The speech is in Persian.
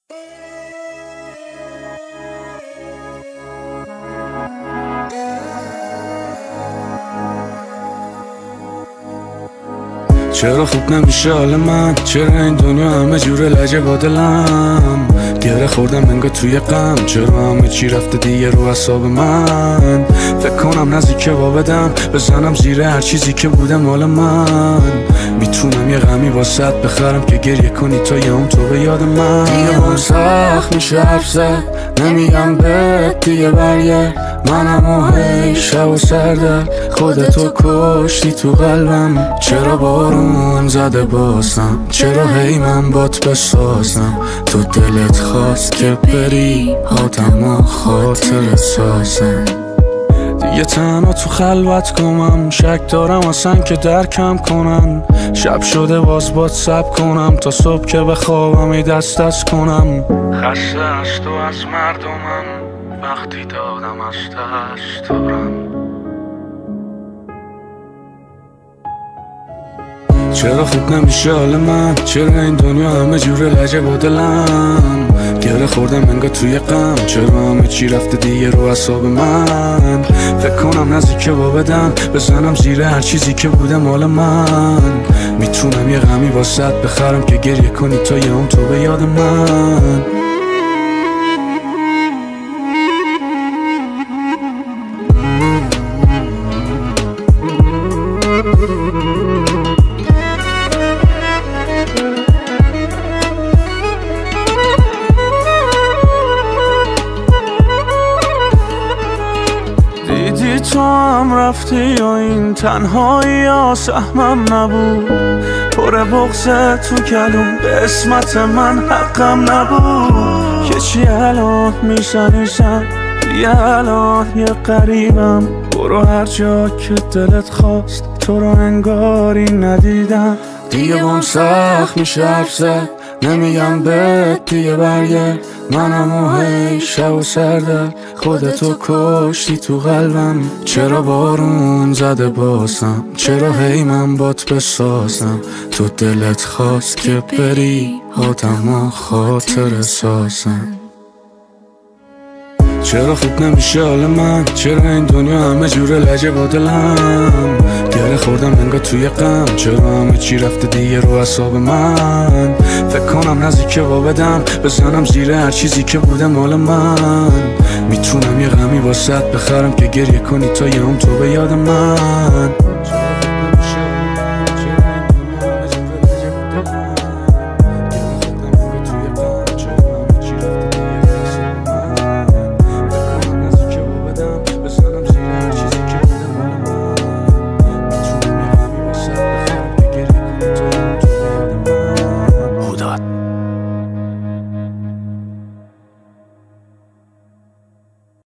چرا خوب نمیشه حال من؟ چرا این دنیا همه جوره لجه با دلم؟ گره خوردم انگار توی غم، چرا همه چی رفته دیگه رو حساب من؟ فکر کنم نزدیکه با بدم بزنم زیر هر چیزی که بوده مال من. میتونم یه غمی واسط بخرم که گریه کنی تا یه اون تو به یاد من. دیگه من سخت میشه حرف زد، نمیگم بهت دیگه برگرد. منم و هی شب و سردر خودتو کشتی تو قلبم. چرا بارون زده بازم؟ چرا هی من بات بسازم؟ تو دلت خواست که بری آدم خاطر سازم. دیگه تنها تو خلوت کنم، شک دارم اصلا که درکم کنن. شب شده باز باد سب کنم تا صبح که بخوابم ای دست دست کنم. خسته از تو از مردمم وقتی دادم از دستورم. چرا خوب نمیشه حال من؟ چرا این دنیا همه جوره لجه با دلم؟ گره خوردم انگار توی غم، چرا همه چی رفته دیگه رو حساب من؟ فکر کنم نزدیکه با بدم بزنم زیر هر چیزی که بوده مال من. میتونم یه غمی واسط بخرم که گریه کنی تا یه اون تو به یاد من. دیدی تو هم رفتی یا این تنهایی یا سهمم نبود؟ پر بغضه تو کلون قسمت من حقم نبود. که چی الان میزنیزم دیگه الان یه قریبم. برو هر جا که دلت خواست تو رو انگاری ندیدم. دیگه بام سخت میشه حرف زد، نمیگم بهت دیگه برگرد. منم و هی شب و سردر خودتو کشتی تو قلبم. چرا بارون زده بازم؟ چرا هی من بات بسازم؟ تو دلت خواست که بری آدم خاطر سازم. چرا خوب نمیشه حال من؟ چرا این دنیا همه جوره لجه با دلم؟ گره خوردم انگار توی غم، چرا همه چی رفته دیگه رو حساب من؟ فکر کنم نزدیکه با بدم بزنم زیر هر چیزی که بوده مال من. میتونم یه غمی واسط بخرم که گریه کنی تا یه اون تو به یاد من.